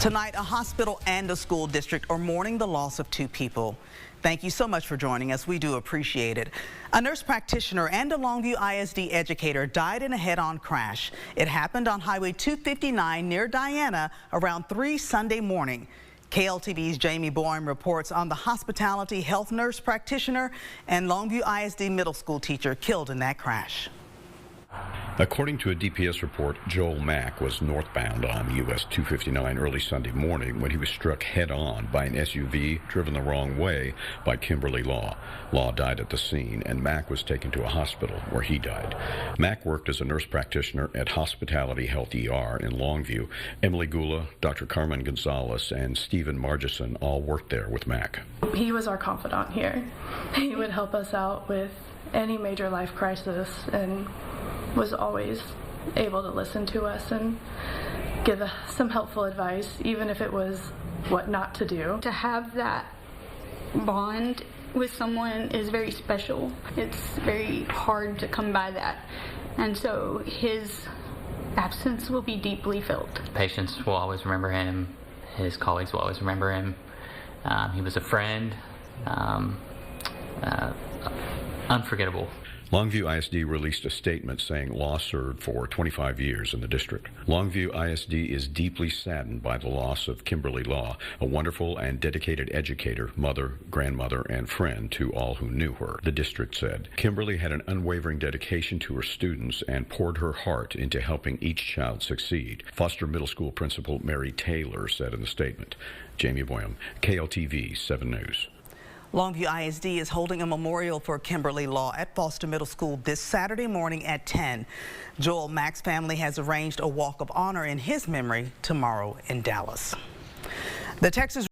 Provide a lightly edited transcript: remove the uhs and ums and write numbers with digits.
Tonight, a hospital and a school district are mourning the loss of two people. Thank you so much for joining us. We do appreciate it. A nurse practitioner and a Longview ISD educator died in a head-on crash. It happened on Highway 259 near Diana around 3 Sunday morning. KLTV's Jamie Boyum reports on the hospitality health nurse practitioner and Longview ISD middle school teacher killed in that crash. According to a DPS report, Joel Mack was northbound on US 259 early Sunday morning when he was struck head-on by an SUV driven the wrong way by Kimberly Law. Law died at the scene, and Mack was taken to a hospital where he died. Mack worked as a nurse practitioner at Hospitality Health ER in Longview. Emily Gula, Dr. Carmen Gonzalez, and Stephen Margison all worked there with Mack. He was our confidant here. He would help us out with any major life crisis and was always able to listen to us and give some helpful advice, even if it was what not to do. To have that bond with someone is very special. It's very hard to come by that. And so his absence will be deeply felt. Patients will always remember him. His colleagues will always remember him. He was a friend. Unforgettable. Longview ISD released a statement saying Law served for 25 years in the district. Longview ISD is deeply saddened by the loss of Kimberly Law, a wonderful and dedicated educator, mother, grandmother, and friend to all who knew her. The district said, Kimberly had an unwavering dedication to her students and poured her heart into helping each child succeed. Foster Middle School Principal Mary Taylor said in the statement. Jamie Boyum, KLTV 7 News. Longview ISD is holding a memorial for Kimberly Law at Foster Middle School this Saturday morning at 10. Joel Mack's family has arranged a walk of honor in his memory tomorrow in Dallas. The Texas